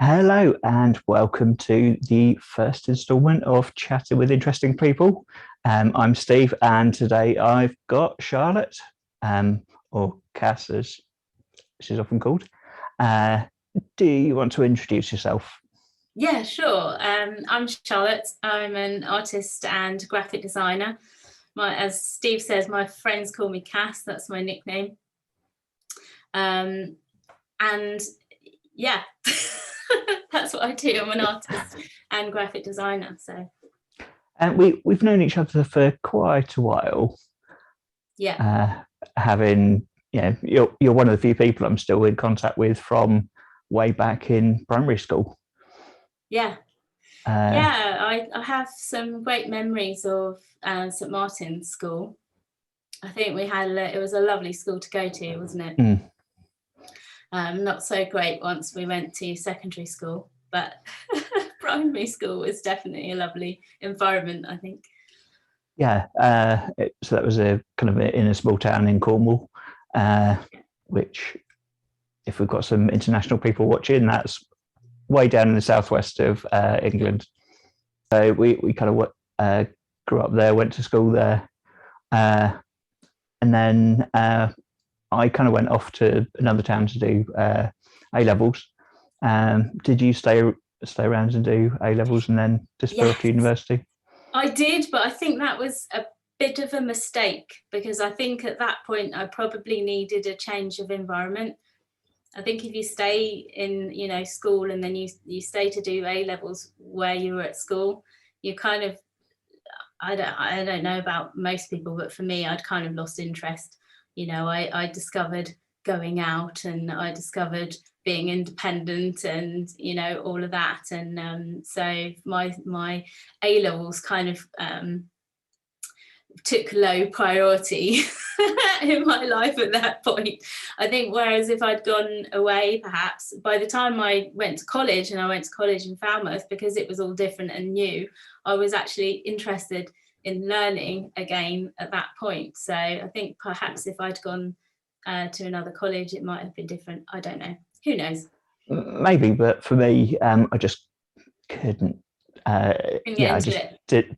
Hello and welcome to the first instalment of Chatting with Interesting People. I'm Steve, and today I've got Charlotte, or Cass as she's often called. Do you want to introduce yourself? Yeah, sure. I'm Charlotte. I'm an artist and graphic designer. As Steve says, my friends call me Cass. That's my nickname. And yeah, that's what I do. I'm an artist and graphic designer. So, And we've known each other for quite a while. yeah, Having you're one of the few people I'm still in contact with from way back in primary school. yeah. I have some great memories of St Martin's School. I think it was a lovely school to go to, wasn't it? Not so great once we went to secondary school, but primary school was definitely a lovely environment, I think. Yeah, so that was a kind of in a small town in Cornwall, which, if we've got some international people watching, that's way down in the southwest of England. So we kind of grew up there, went to school there, and then I kind of went off to another town to do A levels. Did you stay around and do A levels and then disappear off to university? I did, but I think that was a bit of a mistake, because I think at that point I probably needed a change of environment. I think if you stay in, school and then you stay to do A levels where you were at school, you kind of, I don't know about most people, but for me, I'd kind of lost interest. I discovered going out, and I discovered being independent, and all of that. And so my A levels kind of took low priority in my life at that point. I think whereas if I'd gone away, perhaps by the time I went to college, and I went to college in Falmouth, because it was all different and new, I was actually interested in learning again at that point. So I think perhaps if I'd gone to another college, it might have been different. I don't know. Who knows? Maybe, but for me, I just couldn't. I just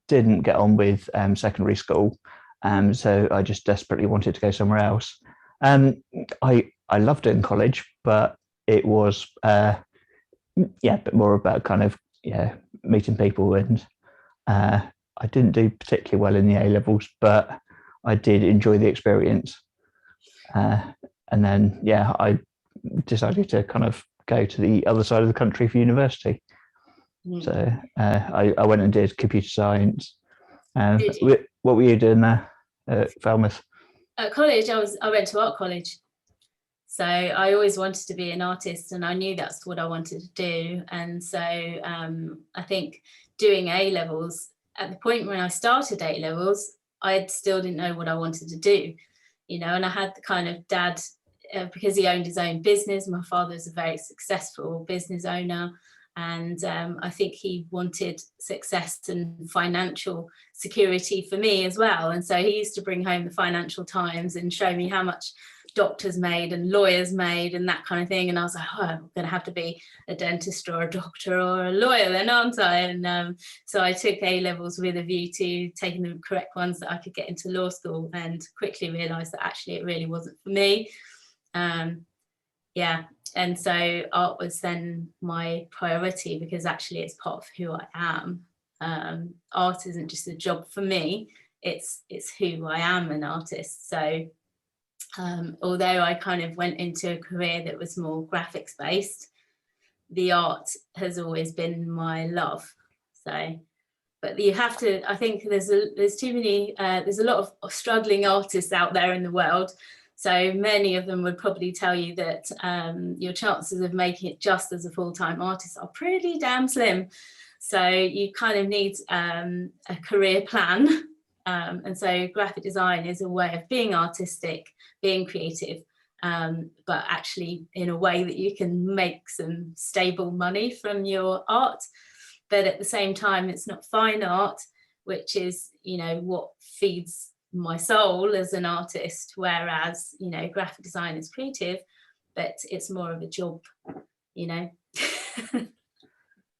didn't get on with secondary school, so I just desperately wanted to go somewhere else. I loved it in college, but it was a bit more about kind of meeting people, and I didn't do particularly well in the A levels, but I did enjoy the experience. And then I decided to kind of go to the other side of the country for university. So I went and did computer science. What were you doing there at Falmouth? At college, I went to art college. So I always wanted to be an artist, and I knew that's what I wanted to do. And so I think doing A levels, at the point when I started A levels, I still didn't know what I wanted to do, and I had the kind of dad, because he owned his own business. My father was a very successful business owner. And I think he wanted success and financial security for me as well. And so he used to bring home the Financial Times and show me how much doctors made and lawyers made and that kind of thing. And I was like, oh, I'm going to have to be a dentist or a doctor or a lawyer then, aren't I? And so I took A levels with a view to taking the correct ones that I could get into law school, and quickly realised that actually it really wasn't for me. And so art was then my priority, because actually it's part of who I am. Art isn't just a job for me, it's who I am, an artist. So although I kind of went into a career that was more graphics based, the art has always been my love. So, but you have to, I think there's too many, there's a lot of struggling artists out there in the world. So many of them would probably tell you that your chances of making it just as a full-time artist are pretty damn slim. So you kind of need a career plan. And so graphic design is a way of being artistic, being creative, but actually in a way that you can make some stable money from your art. But at the same time, it's not fine art, which is, what feeds my soul as an artist, whereas graphic design is creative, but it's more of a job you know.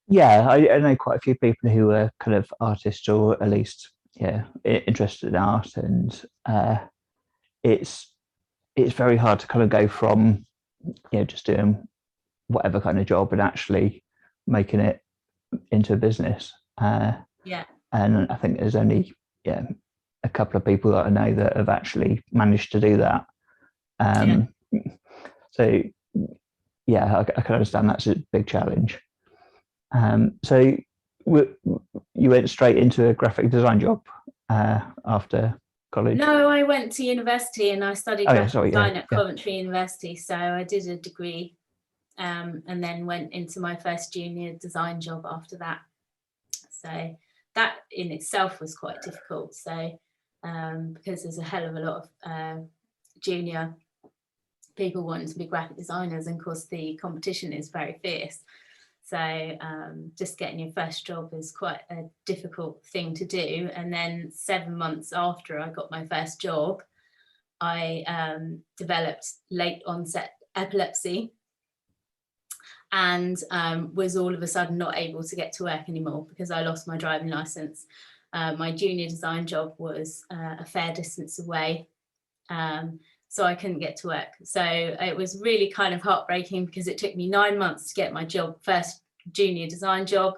Yeah, I know quite a few people who are kind of artists, or at least interested in art, and it's very hard to kind of go from just doing whatever kind of job and actually making it into a business. Yeah. And I think there's only a couple of people that I know that have actually managed to do that. So yeah, I can understand that's a big challenge. So you went straight into a graphic design job after college? No, I went to university and I studied graphic design at Coventry University. So I did a degree and then went into my first junior design job after that. So that in itself was quite difficult. So because there's a hell of a lot of junior people wanting to be graphic designers, and of course the competition is very fierce. So just getting your first job is quite a difficult thing to do. And then 7 months after I got my first job, I developed late onset epilepsy and was all of a sudden not able to get to work anymore because I lost my driving license. My junior design job was a fair distance away. So I couldn't get to work. So it was really kind of heartbreaking because it took me 9 months to get my first junior design job.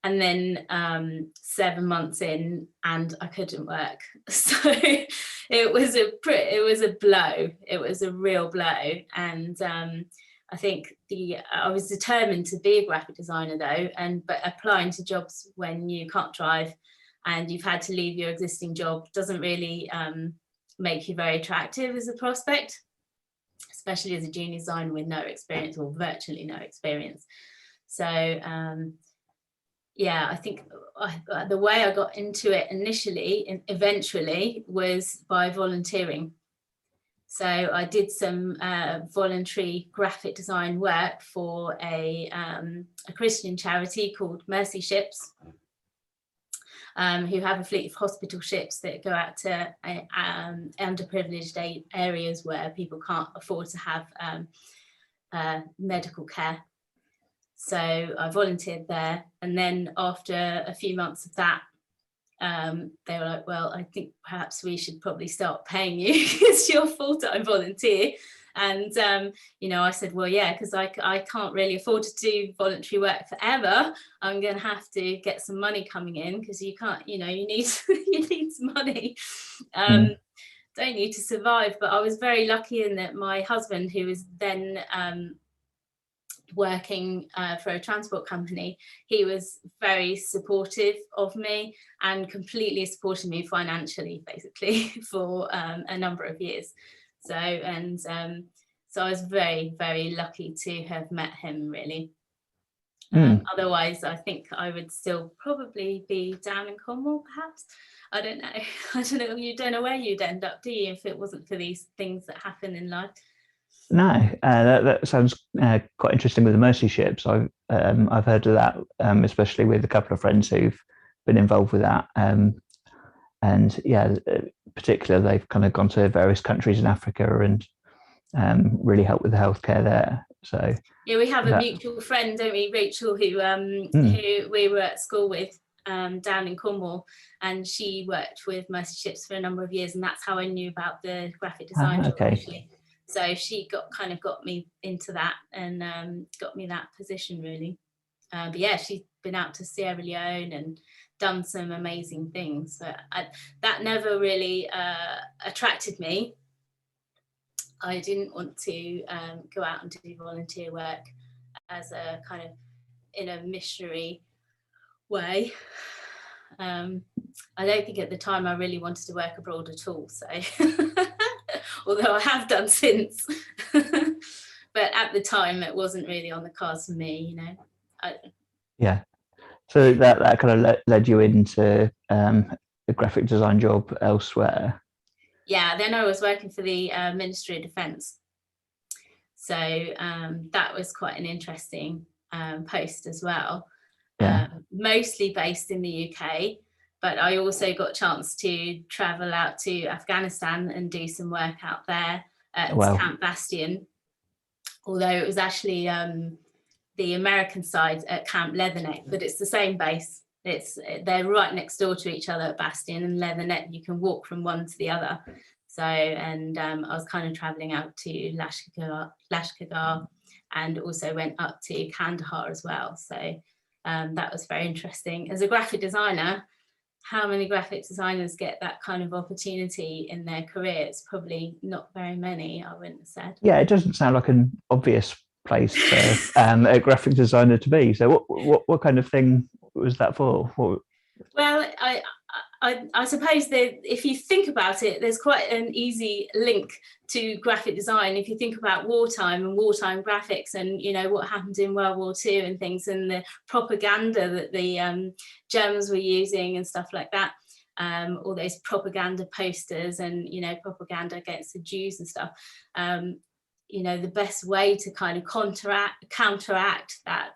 And then 7 months in and I couldn't work. So it was a blow. It was a real blow. And I think I was determined to be a graphic designer though, but applying to jobs when you can't drive and you've had to leave your existing job doesn't really make you very attractive as a prospect, especially as a junior designer with no experience or virtually no experience. So I think the way I got into it initially and eventually was by volunteering. So I did some voluntary graphic design work for a Christian charity called Mercy Ships, who have a fleet of hospital ships that go out to underprivileged areas where people can't afford to have medical care. So I volunteered there. And then after a few months of that, they were like, well, I think perhaps we should probably start paying you because you're a full-time volunteer. And, I said, well, yeah, because I can't really afford to do voluntary work forever. I'm going to have to get some money coming in because you can't, you need you need some money. Don't need to survive. But I was very lucky in that my husband, who was then working for a transport company, he was very supportive of me and completely supported me financially, basically, for a number of years. So I was very, very lucky to have met him, really. Otherwise, I think I would still probably be down in Cornwall, perhaps. I don't know. You don't know where you'd end up, do you, if it wasn't for these things that happen in life? No, that sounds quite interesting with the Mercy Ships. I've heard of that, especially with a couple of friends who've been involved with that. And yeah, particularly they've kind of gone to various countries in Africa and really helped with the healthcare there. So yeah, we have a mutual friend, don't we, Rachel, who we were at school with down in Cornwall, and she worked with Mercy Ships for a number of years, and that's how I knew about the graphic design job, actually. So she got me into that and got me that position, really. But yeah, she's been out to Sierra Leone and done some amazing things. But that never really attracted me. I didn't want to go out and do volunteer work as a kind of in a missionary way. I don't think at the time I really wanted to work abroad at all. So. Although I have done since, but at the time it wasn't really on the cards for me, Yeah, so that kind of led you into the graphic design job elsewhere. Yeah, then I was working for the Ministry of Defence, so that was quite an interesting post as well. Yeah. Mostly based in the UK. But I also got a chance to travel out to Afghanistan and do some work out there at Camp Bastion. Although it was actually the American side at Camp Leatherneck, but it's the same base. They're right next door to each other at Bastion and Leatherneck. You can walk from one to the other. So, and I was kind of traveling out to Lashkargah, and also went up to Kandahar as well. So that was very interesting. As a graphic designer, how many graphic designers get that kind of opportunity in their career? It's probably not very many, I wouldn't have said. Yeah, it doesn't sound like an obvious place for a graphic designer to be. So what kind of thing was that for? Well, I suppose that if you think about it, there's quite an easy link to graphic design. If you think about wartime and wartime graphics, and you know what happened in World War II and things, and the propaganda that the Germans were using and stuff like that, all those propaganda posters and you know propaganda against the Jews and stuff. You know, the best way to kind of counteract that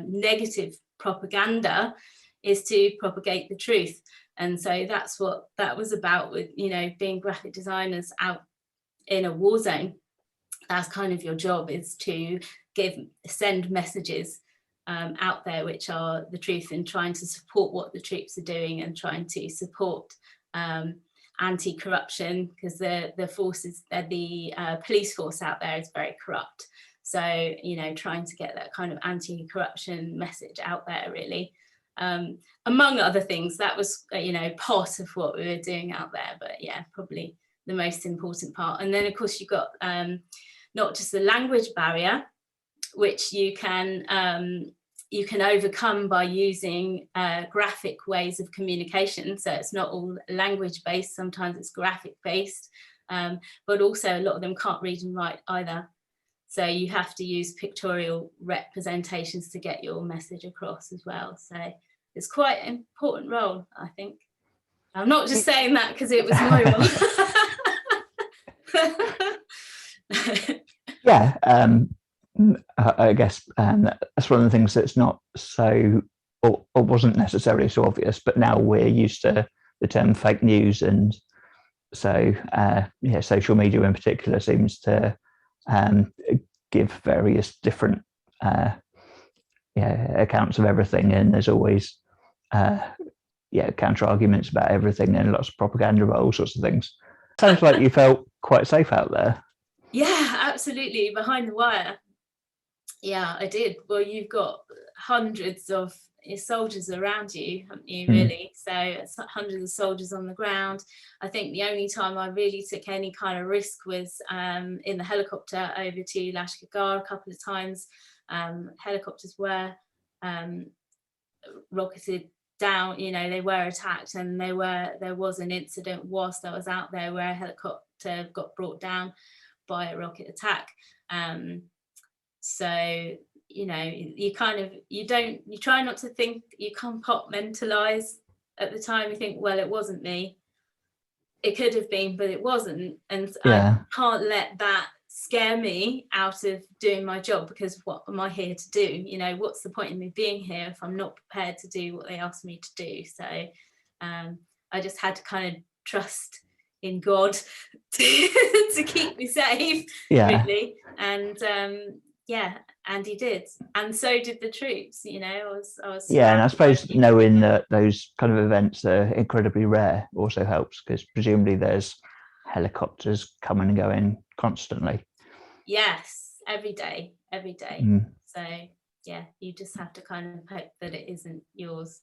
negative propaganda is to propagate the truth. And so that's what that was about with, you know, being graphic designers out in a war zone. That's kind of your job, is to send messages out there which are the truth, and trying to support what the troops are doing, and trying to support anti-corruption, because the forces, the police force out there is very corrupt. So, you know, trying to get that kind of anti-corruption message out there, really. Among other things, that was, you know, part of what we were doing out there, but yeah, probably the most important part. And then of course you've got not just the language barrier, which you can overcome by using graphic ways of communication. So it's not all language based, sometimes it's graphic based, but also a lot of them can't read and write either. So you have to use pictorial representations to get your message across as well. So it's quite an important role, I think. I'm not just saying that because it was my role. Yeah, I guess that's one of the things that's not so, or wasn't necessarily so obvious, but now we're used to the term fake news. And so, yeah, social media in particular seems to give various different accounts of everything, and there's always counter arguments about everything, and lots of propaganda about all sorts of things. Sounds like you felt quite safe out there. Yeah, absolutely, behind the wire. Yeah, I did. Well, you've got hundreds of soldiers around you, haven't you, really? So it's hundreds of soldiers on the ground. I think the only time I really took any kind of risk was in the helicopter over to Lashkargah a couple of times. Helicopters were rocketed down, you know, they were attacked, and there was an incident whilst I was out there where a helicopter got brought down by a rocket attack. So, you know, you try not to think, you compartmentalize at the time. You think, well, it wasn't me. It could have been, but it wasn't. And I can't let that scare me out of doing my job, because what am I here to do? You know, what's the point in me being here if I'm not prepared to do what they asked me to do? So I just had to kind of trust in God to keep me safe, really. And and he did, and so did the troops. You know, I was and I suppose knowing that those kind of events are incredibly rare also helps, because presumably there's helicopters coming and going constantly. Yes, every day. So yeah, you just have to kind of hope that it isn't yours.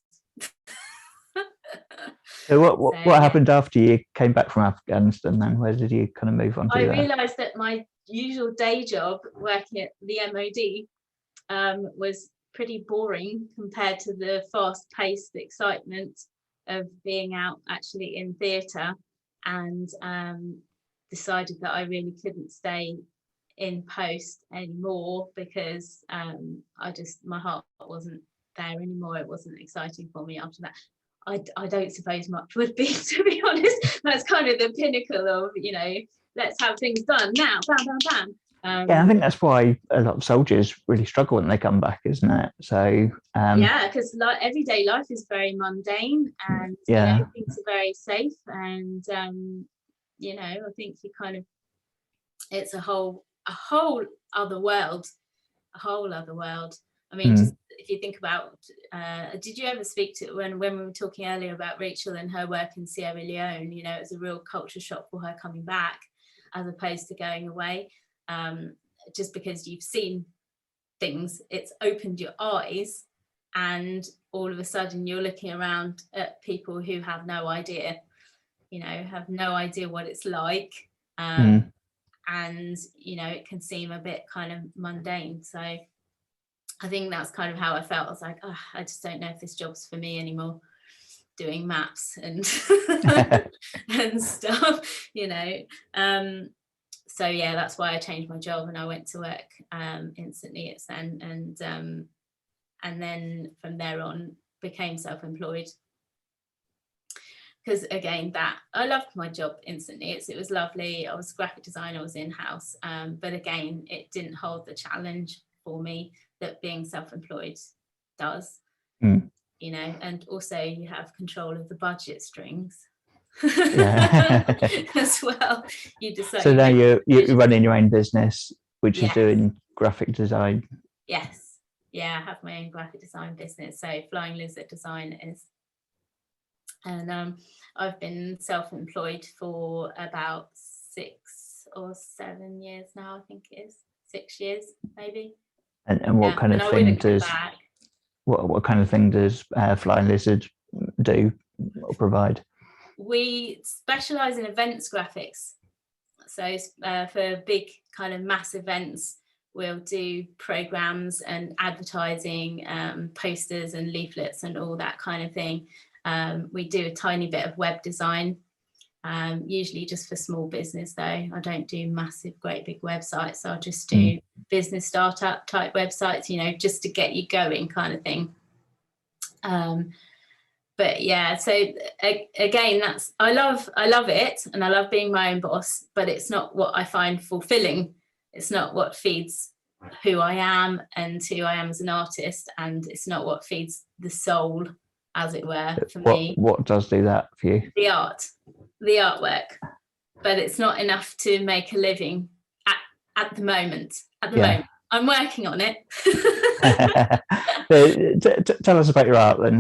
So what happened after you came back from Afghanistan then? Where did you kind of move on to? I realised that my usual day job, working at the MOD, was pretty boring compared to the fast-paced excitement of being out actually in theatre, and decided that I really couldn't stay in post anymore, because my heart wasn't there anymore. It wasn't exciting for me after that. I don't suppose much would be, to be honest. That's kind of the pinnacle of, you know, let's have things done now, bam, bam, bam. I think that's why a lot of soldiers really struggle when they come back, isn't it? So because everyday life is very mundane, and you know, things are very safe, and you know, I think you kind of, it's a whole other world, I mean, just if you think about, did you ever speak to, when we were talking earlier about Rachel and her work in Sierra Leone, you know, it was a real culture shock for her coming back as opposed to going away. Just because you've seen things, it's opened your eyes, and all of a sudden you're looking around at people who have no idea, you know, have no idea what it's like. And, you know, it can seem a bit kind of mundane. So I think that's kind of how I felt. I was like, oh, I just don't know if this job's for me anymore, doing maps and and stuff, you know. So yeah, that's why I changed my job and I went to work instantly at Sen, and then from there on became self-employed. Because again, that I loved my job instantly. It was lovely. I was a graphic designer, I was in-house, but again, it didn't hold the challenge for me that being self-employed does. You know, and also you have control of the budget strings. As well. You decide. So now you're running your own business, which is doing graphic design. Yes, yeah, I have my own graphic design business. So Flying Lizard Design is, and I've been self-employed for about 6 or 7 years now. I think it is 6 years, maybe. And what kind of thing does what kind of thing does Flying Lizard do or provide? We specialize in events graphics. So for big kind of mass events, we'll do programs and advertising, posters and leaflets and all that kind of thing. We do a tiny bit of web design, usually just for small business though. I don't do massive, great big websites. I'll just do business startup type websites, you know, just to get you going kind of thing. But yeah, so again, that's I love it, and I love being my own boss, but it's not what I find fulfilling. It's not what feeds who I am and who I am as an artist, and it's not what feeds the soul, as it were, for me. What does do that for you? The artwork, but it's not enough to make a living at the moment. Moment, I'm working on it. Tell us about your art then.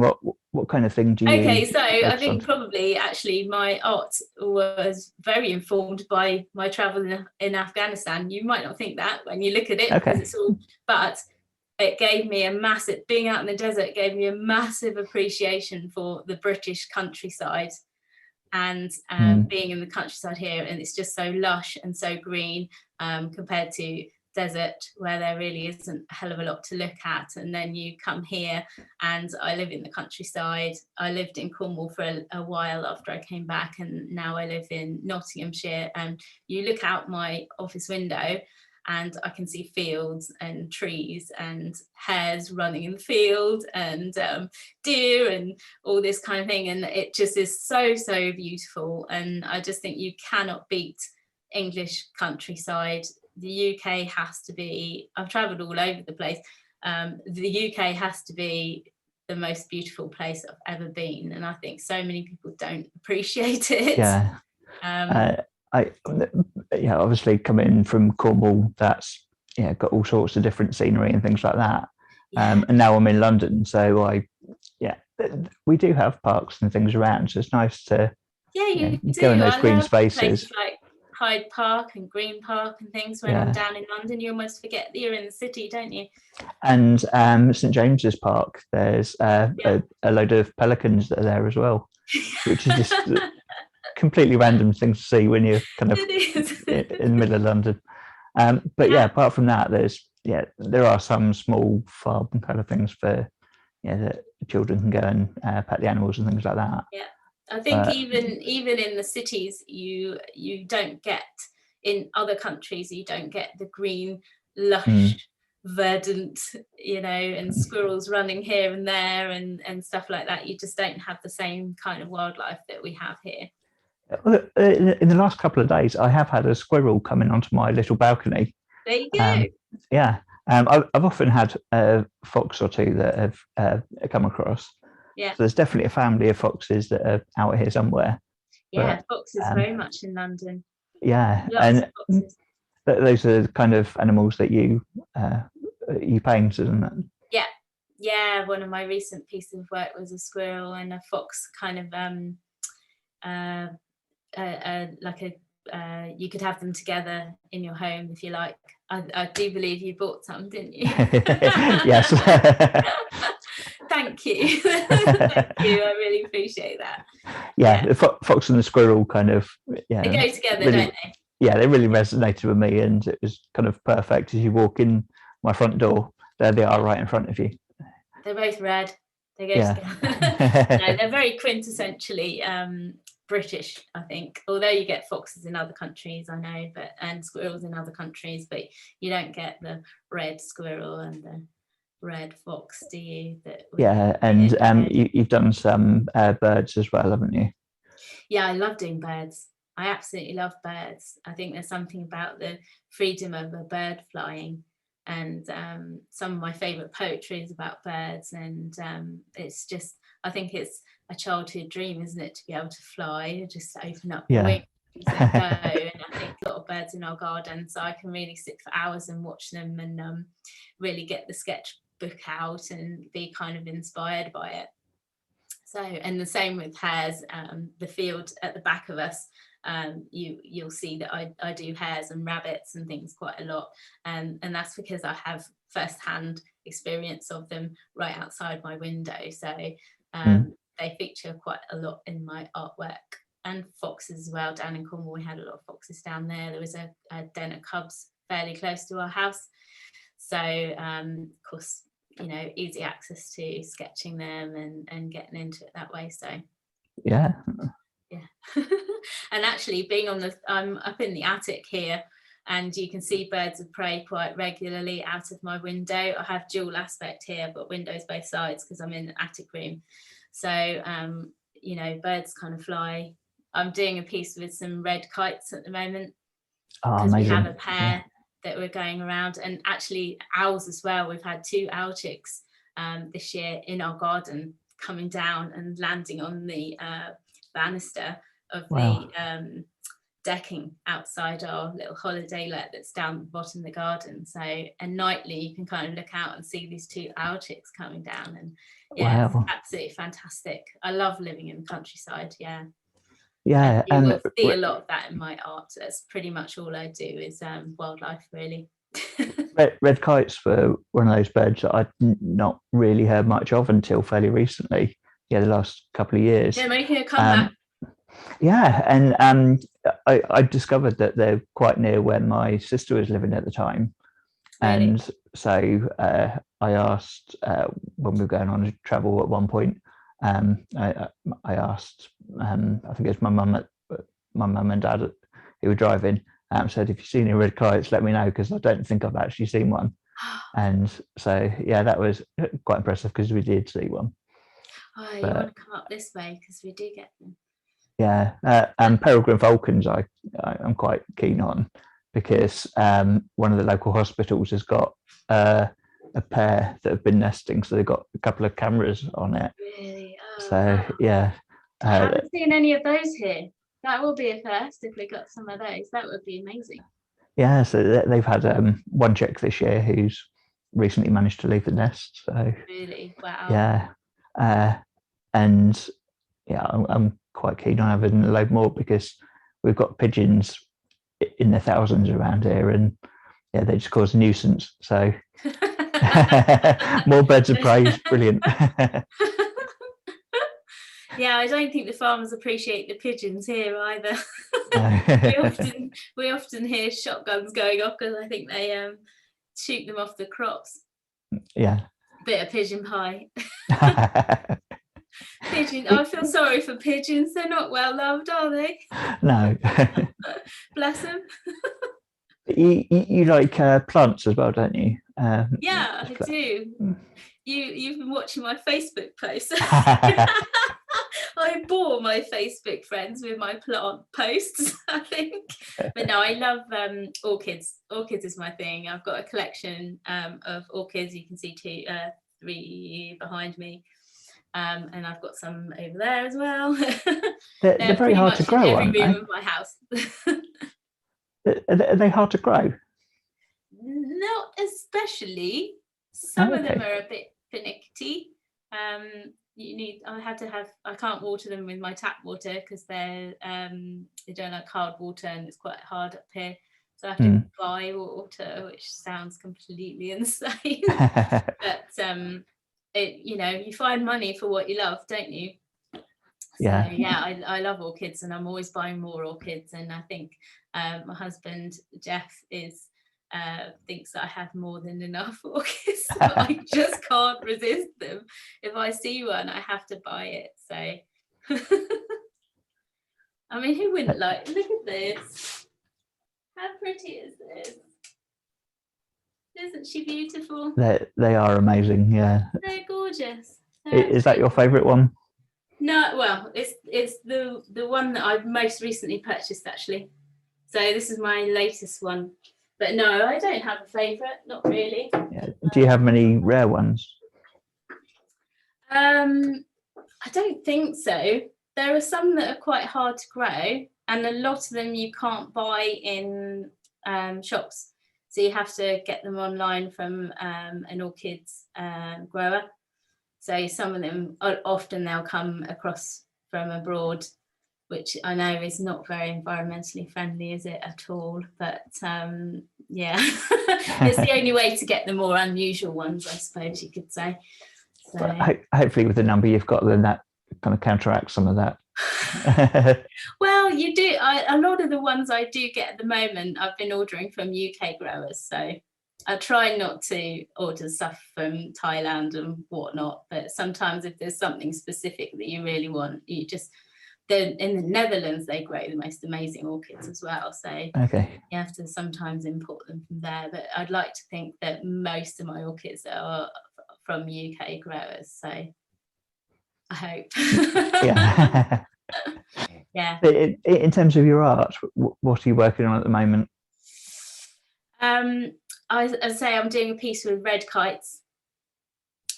What kind of thing do you? Okay, so I think probably actually my art was very informed by my travel in Afghanistan. You might not think that when you look at it, because it's all, but it gave me a massive, being out in the desert gave me a massive appreciation for the British countryside, and being in the countryside here, and it's just so lush and so green compared to desert where there really isn't a hell of a lot to look at. And then you come here, and I live in the countryside. I lived in Cornwall for a while after I came back, and now I live in Nottinghamshire. And you look out my office window and I can see fields and trees and hares running in the field and deer and all this kind of thing, and it just is so beautiful. And I just think you cannot beat English countryside. The UK has to be, I've travelled all over the place, the UK has to be the most beautiful place I've ever been, and I think so many people don't appreciate it. Obviously coming from Cornwall, that's got all sorts of different scenery and things like that. And now I'm in London, so we do have parks and things around, so it's nice to go in those green spaces like Hyde Park and Green Park and things. When I'm down in London, you almost forget that you're in the city, don't you? And St James's Park, there's a load of pelicans that are there as well, which is just completely random things to see when you're kind of in the middle of London. But apart from that, there are some small farm kind of things for that children can go and pet the animals and things like that. I think even in the cities, you don't get, in other countries, you don't get the green, lush, verdant, and squirrels running here and there and stuff like that. You just don't have the same kind of wildlife that we have here. In the last couple of days, I have had a squirrel coming onto my little balcony. There you go. I've often had a fox or two that have come across. So there's definitely a family of foxes that are out here somewhere. Foxes very much in London. And those are the kind of animals that you paint, isn't it? Yeah, one of my recent pieces of work was a squirrel and a fox, kind of you could have them together in your home if you like. I do believe you bought some, didn't you? Yes. Thank you. Thank you. I really appreciate that. Yeah, the fox and the squirrel kind of, yeah, they go together, really, don't they? Yeah, they really resonated with me, and it was kind of perfect. As you walk in my front door, there they are right in front of you. They're both red. They go together. No, they're very quintessentially British, I think. Although you get foxes in other countries, I know, and squirrels in other countries, but you don't get the red squirrel and the red fox, do you? Yeah, and you've done some birds as well, haven't you? Yeah, I love doing birds. I absolutely love birds. I think there's something about the freedom of a bird flying, and some of my favourite poetry is about birds, and it's just, I think it's a childhood dream, isn't it, to be able to fly, just to open up the wings and go. And I think a lot of birds in our garden, so I can really sit for hours and watch them, and really get the sketchbook out and be kind of inspired by it. So, and the same with hares. The field at the back of us, you'll see that I do hares and rabbits and things quite a lot, and that's because I have first-hand experience of them right outside my window. So they feature quite a lot in my artwork. And foxes as well. Down in Cornwall, we had a lot of foxes down there. There was a den of cubs fairly close to our house. So, of course, you know, easy access to sketching them and getting into it that way. So yeah. And actually being I'm up in the attic here, and you can see birds of prey quite regularly out of my window. I have dual aspect here, I've got windows both sides because I'm in an attic room. So you know, birds kind of fly. I'm doing a piece with some red kites at the moment because we have a pair that we're going around, and actually owls as well. We've had 2 owl chicks this year in our garden coming down and landing on the banister of the decking outside our little holiday let that's down the bottom of the garden. So, and nightly you can kind of look out and see these 2 owl chicks coming down, and it's absolutely fantastic. I love living in the countryside. Yeah, and you will see a lot of that in my art. That's pretty much all I do is wildlife, really. Red kites were one of those birds that I'd not really heard much of until fairly recently. Yeah, the last couple of years. They're making a comeback. Yeah, and I discovered that they're quite near where my sister was living at the time. Really? And so I asked when we were going on a travel at one point. I asked, I think it was my mum and dad who were driving. Said, if you see any red kites, let me know, because I don't think I've actually seen one. And so yeah, that was quite impressive because we did see one. Oh, you want to come up this way because we do get them. Yeah, and peregrine falcons I'm quite keen on, because one of the local hospitals has got a pair that have been nesting, so they've got a couple of cameras on it. Really? Oh, so wow. Yeah, I haven't seen any of those here. That will be a first if we got some of those. That would be amazing. Yeah, so they've had one chick this year who's recently managed to leave the nest. So really, wow. Yeah, and yeah, I'm quite keen on having a load more, because we've got pigeons in the thousands around here, and yeah, they just cause a nuisance. So more birds of prey is brilliant. Yeah, I don't think the farmers appreciate the pigeons here either. we often hear shotguns going off because I think they shoot them off the crops. Yeah. Bit of pigeon pie. Pigeon. I feel sorry for pigeons. They're not well loved, are they? No. Bless them. You like plants as well, don't you? Yeah, I do. You've been watching my Facebook posts. I bore my Facebook friends with my plant posts, I think. But no, I love orchids. Orchids is my thing. I've got a collection of orchids. You can see 3 behind me. And I've got some over there as well. They're very hard to grow, aren't they? Every room of my house. Are they hard to grow? Not especially. Some of them are a bit finicky. I can't water them with my tap water because they don't like hard water and it's quite hard up here. So I have to buy water, which sounds completely insane. But you find money for what you love, don't you? Yeah. So yeah, I love orchids, and I'm always buying more orchids. And I think my husband Jeff thinks that I have more than enough orchids, but I just can't resist them. If I see one, I have to buy it. So I mean, who wouldn't like? Look at this. How pretty is this? Isn't she beautiful? They are amazing. Yeah. They're gorgeous. Is that your favourite one? No, well, it's the one that I've most recently purchased, actually. So this is my latest one. But no, I don't have a favourite, not really. Yeah. Do you have many rare ones? I don't think so. There are some that are quite hard to grow, and a lot of them you can't buy in shops. So you have to get them online from an orchids grower. So some of them, often they'll come across from abroad, which I know is not very environmentally friendly, is it at all? But yeah, it's the only way to get the more unusual ones, I suppose you could say. So. Hopefully with the number you've got, then that kind of counteracts some of that. Well, you do. A lot of the ones I do get at the moment, I've been ordering from UK growers. So I try not to order stuff from Thailand and whatnot. But sometimes if there's something specific that you really want, in the Netherlands, they grow the most amazing orchids as well. So okay, you have to sometimes import them from there. But I'd like to think that most of my orchids are from UK growers. So I hope. Yeah. Yeah. In terms of your art, what are you working on at the moment? I say I'm doing a piece with red kites,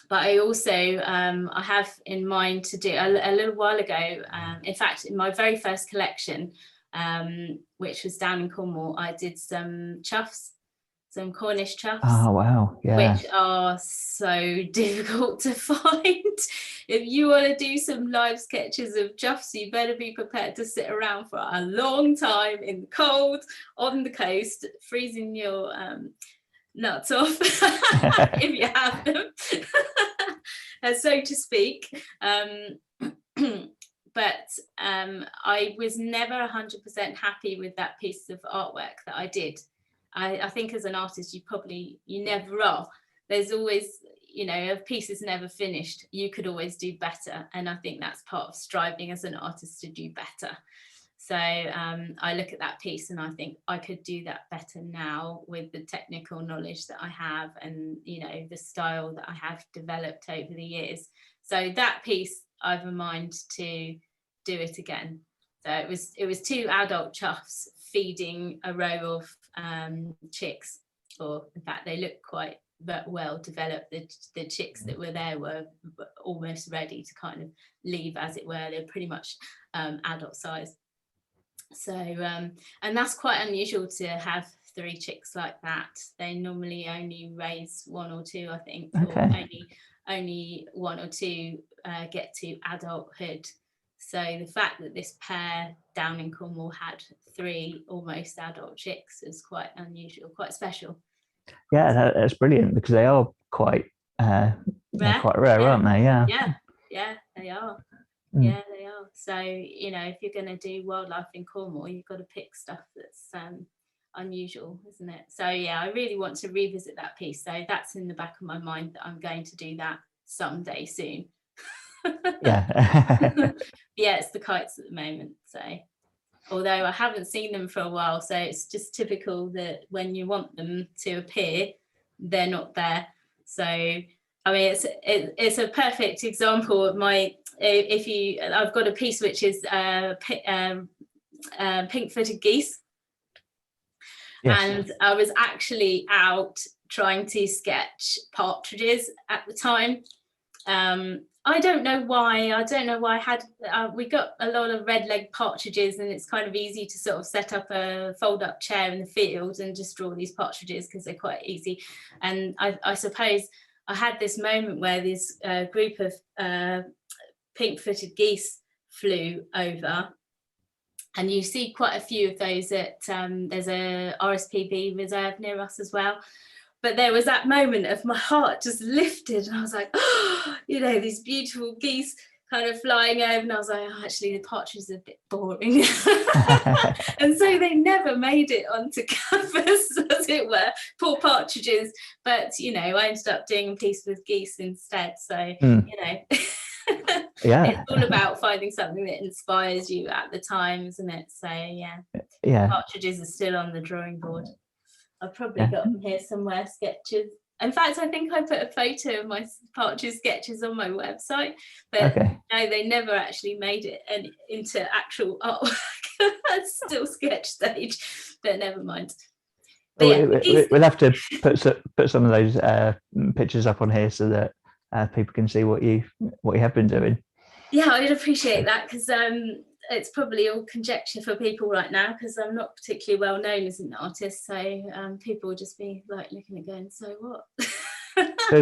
but I also I have in mind to do a little while ago. In fact, in my very first collection, which was down in Cornwall, I did some Choughs, some Cornish Choughs. Oh wow, yeah. Which are so difficult to find. If you want to do some live sketches of Choughs, you better be prepared to sit around for a long time in the cold on the coast, freezing your nuts off if you have them, so to speak. But I was never 100% happy with that piece of artwork that I did. I think as an artist, you never are. There's always, a piece is never finished. You could always do better. And I think that's part of striving as an artist, to do better. So I look at that piece and I think I could do that better now with the technical knowledge that I have and, the style that I have developed over the years. So that piece, I've in mind to do it again. So it was two adult Choughs feeding a row of chicks, or in fact they look quite well developed. The chicks that were there were almost ready to kind of leave, as it were. They're pretty much adult size. So and that's quite unusual to have 3 chicks like that. They normally only raise 1 or 2, I think. Okay. Or only 1 or 2 get to adulthood. So the fact that this pair down in Cornwall had 3 almost adult chicks is quite unusual, quite special. Yeah, that's brilliant, because they are quite rare, aren't they? Yeah, they are. Yeah, they are. So, if you're going to do wildlife in Cornwall, you've got to pick stuff that's unusual, isn't it? So, yeah, I really want to revisit that piece. So that's in the back of my mind, that I'm going to do that someday soon. Yeah. Yeah, it's the kites at the moment. So, although I haven't seen them for a while, so it's just typical that when you want them to appear, they're not there. So, I mean, it's a perfect example of my. I've got a piece which is pink-footed geese. Yes. And I was actually out trying to sketch partridges at the time. I don't know why we got a lot of red-legged partridges, and it's kind of easy to sort of set up a fold-up chair in the field and just draw these partridges because they're quite easy. And I suppose I had this moment where this group of pink-footed geese flew over, and you see quite a few of those at there's a RSPB reserve near us as well. But there was that moment of my heart just lifted, and I was like, oh, you know, these beautiful geese kind of flying over, and I was like, oh, actually the partridges are a bit boring. And so they never made it onto canvas, as it were, poor partridges. But you know, I ended up doing a piece with geese instead, so you know. Yeah, it's all about finding something that inspires you at the time, isn't it? So yeah, partridges are still on the drawing board. I've probably got them here somewhere, sketches. In fact, I think I put a photo of my partridge sketches on my website, but no, they never actually made it into actual artwork. It's still sketch stage, but never mind. But we'll have to put some of those pictures up on here so that people can see what you have been doing. Yeah, I'd appreciate that, because it's probably all conjecture for people right now, because I'm not particularly well known as an artist, so people will just be like looking at going, so what? So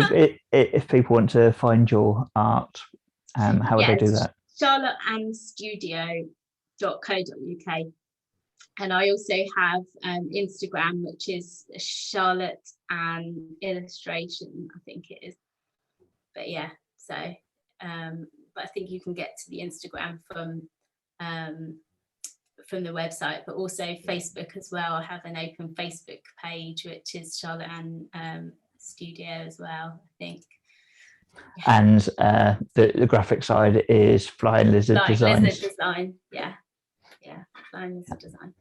if people want to find your art, how would they do that? charlotteandstudio.co.uk, and I also have Instagram, which is Charlotte and Illustration, I think it is. But yeah, so but I think you can get to the Instagram from the website, but also Facebook as well. I have an open Facebook page, which is Charlotte and Studio as well, I think. Yeah. And the graphic side is Flying Lizard Designs. Lizard Design, yeah, Flying Lizard Design.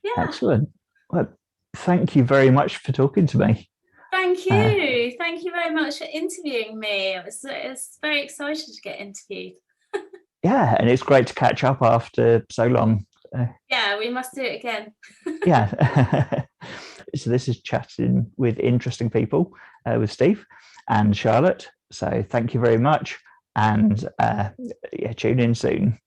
Yeah. Excellent. Well, thank you very much for talking to me. Thank you. Thank you very much for interviewing me. It was very excited to get interviewed. Yeah, and it's great to catch up after so long. Yeah, we must do it again. Yeah. So this is Chatting with Interesting People with Steve and Charlotte. So thank you very much, and tune in soon.